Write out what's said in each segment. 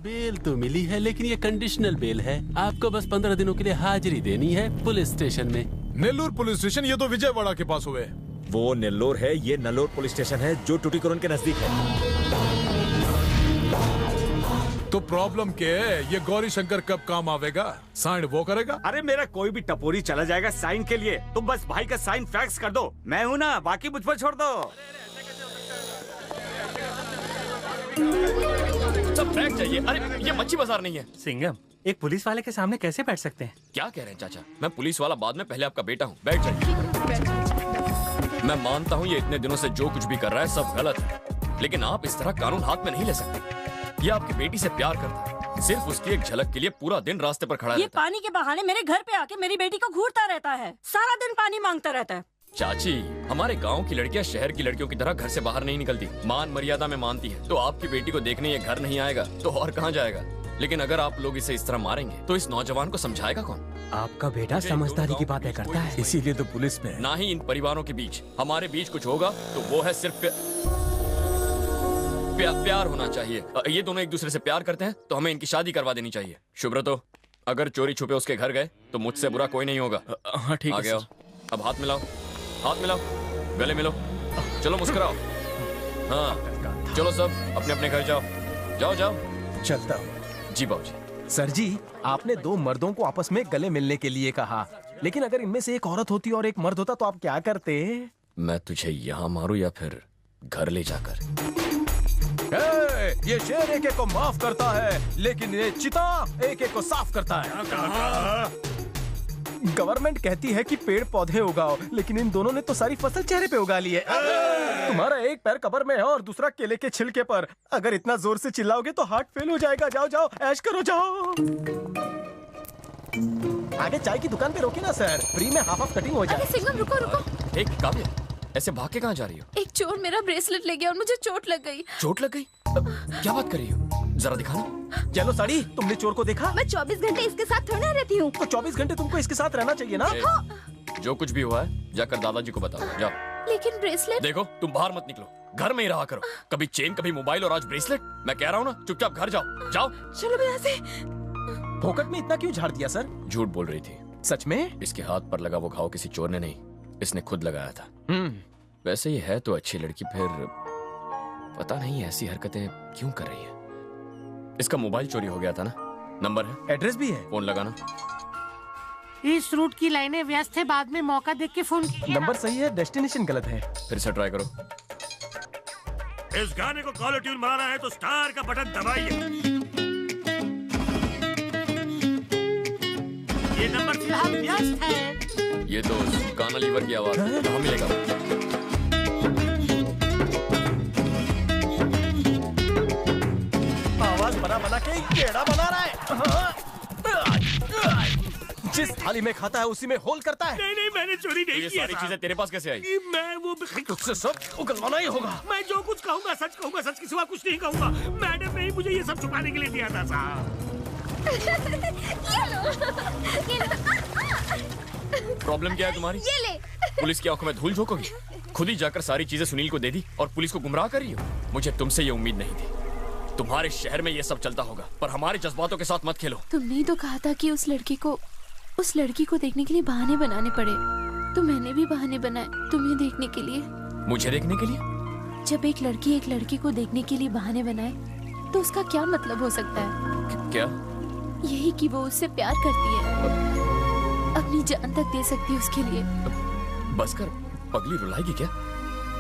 Bell तो मिली है, लेकिन ये कंडीशनल बेल है। आपको बस 15 दिनों के लिए हाजिरी देनी है पुलिस स्टेशन में। Nellore police station? ये तो विजयवाड़ा के पास हुए। वो नेल्लोर है, ये नल्लोर पुलिस स्टेशन है जो टूटीकोरन के नजदीक है। तो प्रॉब्लम क्या है? ये गौरी शंकर कब काम आवेगा? साइन वो करेगा? अरे मेरा कोई भी टपोरी चला जाएगा साइन के लिए। तुम बस भाई का साइन फैक्स कर दो, मैं हूँ ना, बाकी मुझ पर छोड़ दो। सब बैग चाहिए। अरे ये मच्छी बाजार नहीं है। सिंघम, एक पुलिस वाले के सामने कैसे बैठ सकते हैं? क्या कह रहे हैं चाचा? मैं पुलिस वाला बाद में, पहले आपका बेटा हूँ। बैठ जाइए। मैं मानता हूँ ये इतने दिनों से जो कुछ भी कर रहा है सब गलत है, लेकिन आप इस तरह कानून हाथ में नहीं ले सकते। ये आपकी बेटी से प्यार करता है, सिर्फ उसकी एक झलक के लिए पूरा दिन रास्ते पर खड़ा ये रहता है। पानी के बहाने मेरे घर पे आके मेरी बेटी को घूरता रहता है, सारा दिन पानी मांगता रहता है। चाची, हमारे गांव की लड़कियां शहर की लड़कियों की तरह घर से बाहर नहीं निकलती, मान मर्यादा में मानती है। तो आपकी बेटी को देखने ये घर नहीं आएगा तो और कहाँ जाएगा? लेकिन अगर आप लोग इसे इस तरह मारेंगे तो इस नौजवान को समझाएगा कौन? आपका बेटा समझदारी की बातें करता है, इसीलिए तो पुलिस में है। ना ही इन परिवारों के बीच, हमारे बीच कुछ होगा तो वो है सिर्फ प्यार होना चाहिए। ये दोनों एक दूसरे से प्यार करते हैं तो हमें इनकी शादी करवा देनी चाहिए। शुभ्रतो, अगर चोरी छुपे उसके घर गए तो मुझसे बुरा कोई नहीं होगा। हाँ ठीक है। आगे आओ, अब हाथ मिलाओ, हाथ मिलाओ, गले मिलो, चलो मुस्कुराओ। हाँ चलो सब अपने अपने घर जाओ, जाओ जाओ। चलता हूँ। जी बाबूजी। सर जी, आपने दो मर्दों को आपस में गले मिलने के लिए कहा, लेकिन अगर इनमें से एक औरत होती और एक मर्द होता तो आप क्या करते? मैं तुझे यहाँ मारूं या फिर घर ले जाकर? ये शेर एक एक को माफ करता है, लेकिन ये चिता एक एक को साफ करता है। गवर्नमेंट कहती है कि पेड़ पौधे उगाओ, लेकिन इन दोनों ने तो सारी फसल चेहरे पे उगा ली है। तुम्हारा एक पैर कब्र में है और दूसरा केले के छिलके पर। अगर इतना जोर से चिल्लाओगे तो हार्ट फेल हो जाएगा। जाओ जाओ, ऐश करो, जाओ। आगे चाय की दुकान पे रोके ना सर, फ्री में हाफ कटिंग हो जाए। अरे सिंघम, रुको रुको। एक काव्य, ऐसे भाग के कहाँ जा रही हो? एक चोर मेरा ब्रेसलेट ले गया और मुझे चोट लग गई। चोट लग गई? क्या बात कर रही हो? जरा दिखाना। चलो साड़ी, तुमने चोर को देखा? मैं 24 घंटे इसके साथ थोड़ा रहती हूँ। तो 24 घंटे तुमको इसके साथ रहना चाहिए ना? जो कुछ भी हुआ है जाकर दादाजी को बताओ, जाओ। लेकिन ब्रेसलेट। देखो, तुम बाहर मत निकलो, घर में ही रहा करो। कभी चेन, कभी मोबाइल और आज ब्रेसलेट। मैं कह रहा हूँ ना, चुपचाप घर जाओ, जाओ। चलो यहाँ से। फोकट में इतना क्यों झाड़ दिया सर? झूठ बोल रही थी। सच में? इसके हाथ पर लगा वो घाव किसी चोर ने नहीं, इसने खुद लगाया था। वैसे ही है तो अच्छी लड़की, फिर पता नहीं ऐसी हरकतें क्यों कर रही है। इसका मोबाइल चोरी हो गया था ना? नंबर है, एड्रेस भी है। फोन लगाना। इस रूट की लाइनें व्यस्त है, बाद में मौका देख के फोन। नंबर सही है, डेस्टिनेशन गलत है। फिर से ट्राई करो। इस गाने को कॉलर ट्यून बनाना है तो स्टार का बटन दबाइए। ये नंबर फिलहाल व्यस्त है। ये तो गाना लीवर की आवाज है, कहाँ मिलेगा? आवाज बना के केड़ा बना रहा है। जिस थाली में खाता है उसी में होल करता है। नहीं, मैंने चोरी नहीं ये किया। सारी चीजें तेरे पास कैसे आई? मैं वो तुझसे सब उगलवाना ही होगा। मैं जो कुछ कहूँगा सच कहूँगा, सच के सिवा कुछ नहीं कहूँगा। मैडम ने ही मुझे ये सब छुपाने के लिए दिया था साहब। प्रॉब्लम क्या है तुम्हारी? ये ले। पुलिस की आंखों में धूल झोंकोगी? खुद ही जाकर सारी चीजें सुनील को दे दी और पुलिस को गुमराह कर रही हो। मुझे तुमसे ये उम्मीद नहीं थी। तुम्हारे शहर में ये सब चलता होगा, पर हमारे जज्बातों के साथ मत खेलो। तुमने तो कहा था कि उस लड़की को देखने के लिए बहाने बनाने पड़े, तो मैंने भी बहाने बनाए तुम्हें देखने के लिए। मुझे देखने के लिए? जब एक लड़की को देखने के लिए बहाने बनाए तो उसका क्या मतलब हो सकता है? क्या? यही कि वो उससे प्यार करती है, अपनी जान तक दे सकती है उसके लिए। बस कर, पगली रुलाएगी क्या?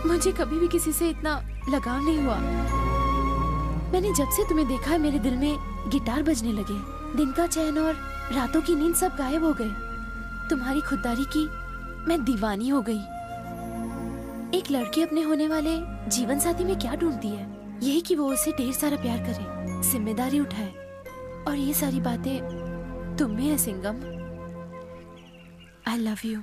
मुझे कभी भी किसी से इतना लगाव नहीं हुआ। मैंने जब से तुम्हें देखा है मेरे दिल में गिटार बजने लगे, दिन का चैन और रातों की नींद सब गायब हो गए। तुम्हारी खुददारी की मैं दीवानी हो गई। एक लड़की अपने होने वाले जीवन साथी में क्या ढूंढती है? यही कि वो उसे ढेर सारा प्यार करे, जिम्मेदारी उठाए, और ये सारी बातें तुम में है सिंघम। I love you.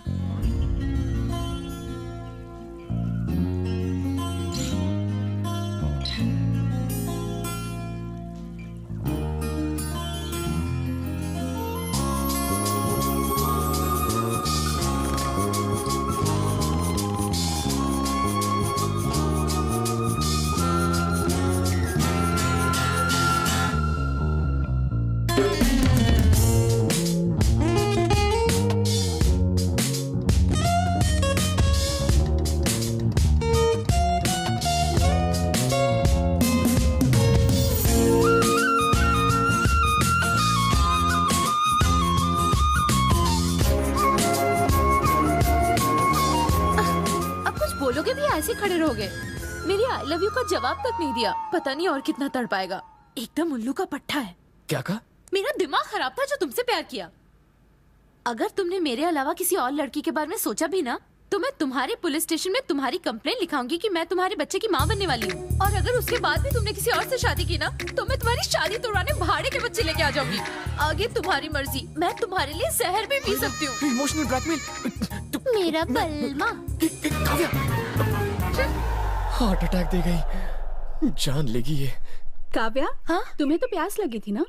खड़े रह गए। मेरी आई लव यू का जवाब तक नहीं दिया। पता नहीं और कितना तड़पाएगा। एकदम उल्लू का पट्टा है। क्या कहा? मेरा दिमाग खराब था जो तुमसे प्यार किया। अगर तुमने मेरे अलावा किसी और लड़की के बारे में सोचा भी ना, तो मैं तुम्हारे पुलिस स्टेशन में तुम्हारी कंप्लेंट लिखाऊंगी कि मैं तुम्हारे बच्चे की माँ बनने वाली हूँ। और अगर उसके बाद भी तुमने किसी और से शादी की ना, तो मैं तुम्हारी शादी तोड़वाने भाड़े के बच्चे लेके आ जाऊंगी। आगे तुम्हारी मर्जी। मैं तुम्हारे लिए जहर भी पी सकती हूँ। Emotional blackmail. मेरा बलमा। हार्ट अटैक दे गई, जान लेगी ये। काव्या, हाँ? तुम्हें तो प्यास लगी थी ना?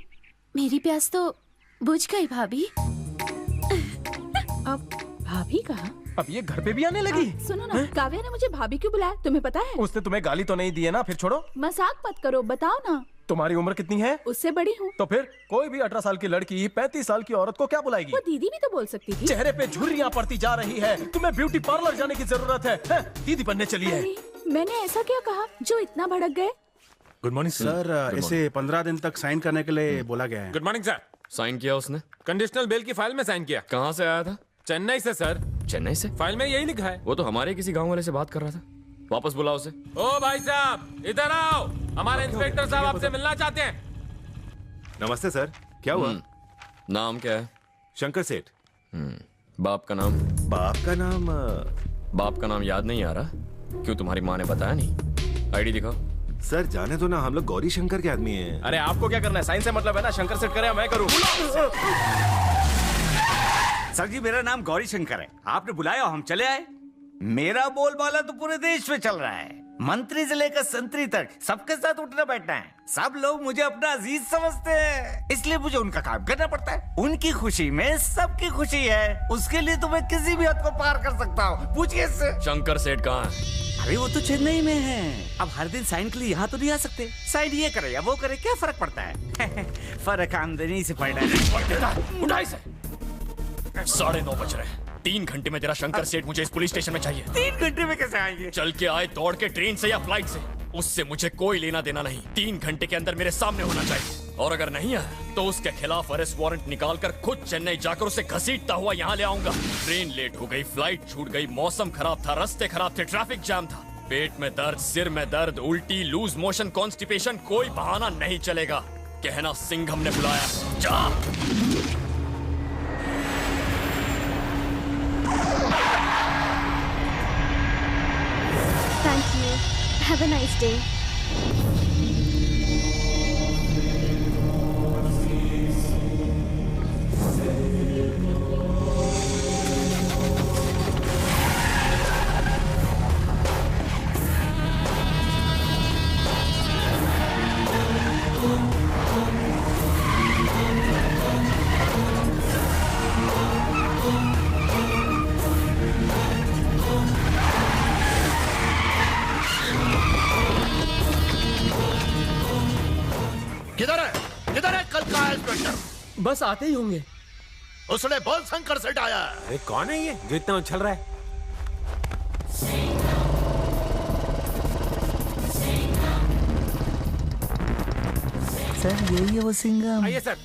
मेरी प्यास तो बुझ गई भाभी। अब भाभी कहा? अब ये घर पे भी आने लगी। सुनो ना, काव्या ने मुझे भाभी क्यों बुलाया, तुम्हें पता है? उसने तुम्हें गाली तो नहीं दी है ना? फिर छोड़ो, मजाक मत करो, बताओ ना। तुम्हारी उम्र कितनी है? उससे बड़ी हूँ। तो फिर कोई भी 18 साल की लड़की 35 साल की औरत को क्या बुलाएगी? वो दीदी भी तो बोल सकती थी। चेहरे पे झुर्रियाँ पड़ती जा रही है। तुम्हें ब्यूटी पार्लर जाने की जरूरत है? दीदी बनने चली है। मैंने ऐसा क्या कहा जो इतना भड़क गए? Good morning sir. इसे 15 दिन तक साइन करने के लिए बोला गया है। Good morning sir. साइन किया उसने? कंडीशनल बेल की फाइल में साइन किया। कहाँ से आया था? चेन्नई से सर। चेन्नई से? फाइल में यही लिखा है। वो तो हमारे किसी गांव वाले से बात कर रहा था। वापस बुलाओ उसे। ओ भाई साहब, इधर आओ। हमारे इंस्पेक्टर साहब आपसे मिलना चाहते हैं। नमस्ते सर, क्या हुआ? नाम क्या है? शंकर सेठ। बाप का नाम? बाप का नाम बाप का नाम याद नहीं आ रहा? क्यों, तुम्हारी माँ ने बताया नहीं? आईडी दिखाओ। सर जाने दो ना, हम लोग गौरी शंकर के आदमी हैं। अरे आपको क्या करना है? साइन से मतलब है ना? शंकर सेठ करे मैं करूँ? सर जी, मेरा नाम गौरी शंकर है। आपने बुलाया, हम चले आए। मेरा बोलबाला तो पूरे देश में चल रहा है। मंत्री से लेकर संतरी तक सबके साथ उठना बैठना है। सब लोग मुझे अपना अजीज समझते हैं, इसलिए मुझे उनका काम करना पड़ता है। उनकी खुशी में सबकी खुशी है। उसके लिए तो मैं किसी भी हद को पार कर सकता हूँ। पूछिए इससे। शंकर सेठ कहाँ है? अरे वो तो चेन्नई में है। अब हर दिन साइन के लिए यहाँ तो नहीं आ सकते। साइन ये करे या वो करे, क्या फर्क पड़ता है? फर्क आमदनी से पड़ता है। उठाई से 9:30 बज रहे हैं। 3 घंटे में तेरा शंकर सेठ मुझे इस पुलिस स्टेशन में चाहिए। 3 घंटे में कैसे आएंगे? चल के आए, दौड़ के, ट्रेन से या फ्लाइट से, उससे मुझे कोई लेना देना नहीं। 3 घंटे के अंदर मेरे सामने होना चाहिए। और अगर नहीं आया तो उसके खिलाफ अरेस्ट वारंट निकाल कर खुद चेन्नई जाकर उसे घसीटता हुआ यहाँ ले आऊंगा। ट्रेन लेट हो गई, फ्लाइट छूट गई, मौसम खराब था, रास्ते खराब थे, ट्रैफिक जाम था, पेट में दर्द, सिर में दर्द, उल्टी, लूज मोशन, कॉन्स्टिपेशन, कोई बहाना नहीं चलेगा। कहना सिंघम ने बुलाया। जा। Thank you. Have a nice day. किधर है कल का इंस्पेक्टर? बस आते ही होंगे। उसने बोल शंकर सेठ आया। अरे कौन है ये जो इतना उछल रहा है? सर यही है वो सिंघम। आइए सर।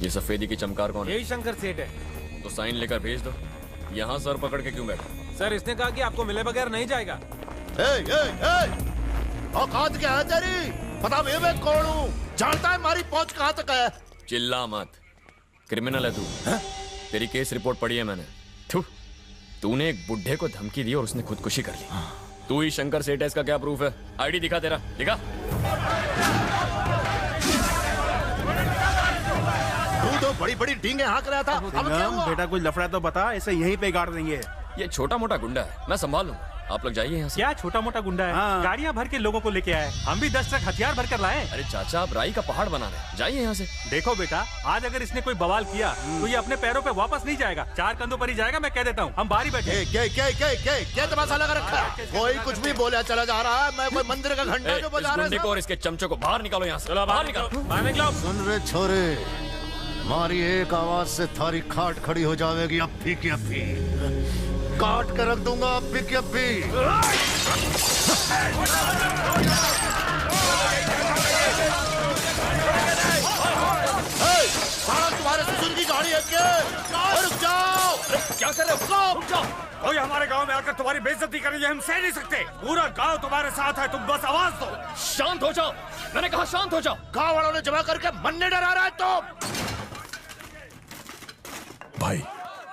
ये सफेदी की चमकार कौन है? यही शंकर सेठ है। तो साइन लेकर भेज दो। यहाँ सर पकड़ के क्यों बैठा? सर इसने कहा कि आपको मिले बगैर नहीं जाएगा। औकात क्या है तेरी? पता भी मैं कौन हूँ? जानता है हमारी पहुंच कहाँ तक है? चिल्ला मत, क्रिमिनल है तू। तेरी केस रिपोर्ट पढ़ी है मैंने। तूने एक बुढ़े को धमकी दी और उसने खुदकुशी कर ली। तू ही शंकर सेठ है, इसका क्या प्रूफ है? आईडी दिखा तेरा, दिखा। तू तो बड़ी बड़ी डींगे हाँक रहा था। अब क्या हुआ? बेटा कुछ लफड़ा तो बता, इसे यहीं पे गाड़ देंगे। ये छोटा मोटा गुंडा है, मैं संभाल लूंगा। आप लोग जाइए यहाँ से। क्या छोटा मोटा गुंडा है? गाड़ियाँ भर के लोगों को लेके आए। हम भी 10 ट्रक हथियार भर कर लाए। अरे चाचा, आप राई का पहाड़ बना रहे, जाइए यहाँ से। देखो बेटा, आज अगर इसने कोई बवाल किया तो ये अपने पैरों पे वापस नहीं जाएगा, 4 कंधों पर ही जाएगा। मैं कह देता हूँ, हम बाहर ही बैठे। क्या तमाशा लगा रखा है? कोई कुछ भी बोला चला जा रहा है। मैं कोई मंदिर का घंटा जो बजा रहा है। और इसके चमचों को बाहर निकालो यहाँ से। बाहर निकालो, बाहर निकालो। सुन रे छोरे, हमारी एक आवाज से थारी खाट खड़ी हो जाएगी। अभी की अभी काट कर रख दूंगा। अभी की अभी तुम्हारे ससुर की गाड़ी है क्या? रुक जाओ। क्या कर रहे हो? रुक जाओ। कोई हमारे गांव में आकर तुम्हारी बेइज्जती कर रही है, हम सह नहीं सकते। पूरा गांव तुम्हारे साथ है, तुम बस आवाज दो। शांत हो जाओ, मैंने कहा शांत हो जाओ। गांव वालों ने जमा करके मन्ने डरा रहा है तो। भाई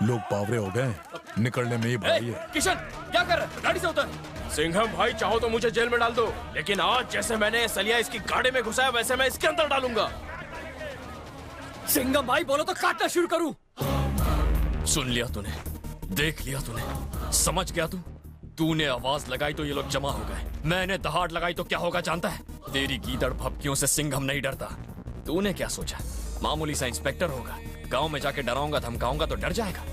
लोग पावरे हो गए, निकलने में ही भाई है। किशन क्या कर रहे हो? गाड़ी से उतर। सिंघम भाई चाहो तो मुझे जेल में डाल दो, लेकिन आज जैसे मैंने सलिया इसकी गाड़ी में घुसाया वैसे मैं इसके अंदर डालूंगा। सिंघम भाई बोलो तो काटना शुरू करूं। सुन लिया तूने, देख लिया तूने, समझ गया तूने आवाज लगाई तो ये लोग जमा हो गए, मैंने दहाड़ लगाई तो क्या होगा जानता है? तेरी गीदड़ भपकियों से सिंघम नहीं डरता। तूने क्या सोचा मामूली सा इंस्पेक्टर होगा, गांव में जाके डराऊंगा धमकाऊंगा तो डर जाएगा?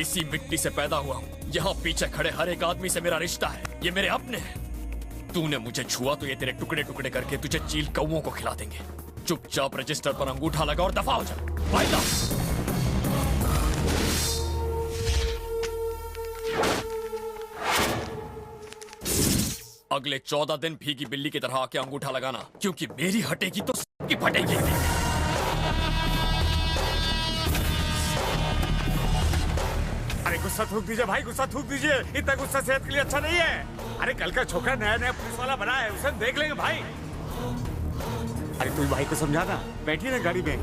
इसी मिट्टी से पैदा हुआ हूँ, यहाँ पीछे खड़े हर एक आदमी से मेरा रिश्ता है, ये मेरे अपने हैं। तूने मुझे छुआ तो ये तेरे टुकड़े टुकड़े करके तुझे चील कौओं को खिला देंगे। चुपचाप रजिस्टर पर अंगूठा लगा और दफा हो जा। फायदा अगले 14 दिन भीगी बिल्ली की तरह आके अंगूठा लगाना, क्योंकि मेरी हटेगी तो सबकी फटेगी। अरे गुस्सा थूक दीजिए भाई, गुस्सा थूक दीजिए। इतना गुस्सा सेहत के लिए अच्छा नहीं है। अरे कल का छोकरा नया नया पुलिस वाला बना है, उसे देख लेंगे भाई। अरे तू भाई को समझाना, बैठिए ना गाड़ी में।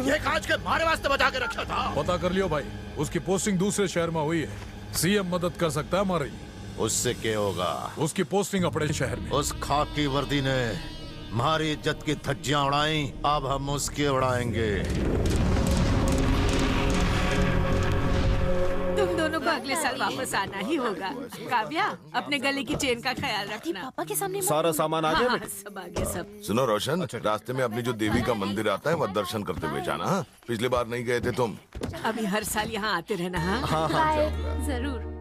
ये कांच के मारे वास्ते बचा के रखा था। पता कर लियो भाई, उसकी पोस्टिंग दूसरे शहर में हुई है। सीएम मदद कर सकता है हमारी। उससे क्या होगा? उसकी पोस्टिंग अपने शहर में। उस खाकी वर्दी ने हमारी इज्जत की धज्जियां उड़ाई, अब हम उसकी उड़ाएंगे। तुम दोनों को अगले साल वापस आना ही होगा। काव्या, अपने गले की चेन का ख्याल रखना। पापा के सामने सारा सामान आ गया? हाँ, सब आ गया सब। सुनो रोशन, रास्ते में अपनी जो देवी का मंदिर आता है वह दर्शन करते हुए जाना। हाँ? पिछली बार नहीं गए थे तुम। अभी हर साल यहाँ आते रहना। हाँ बाय, जरूर।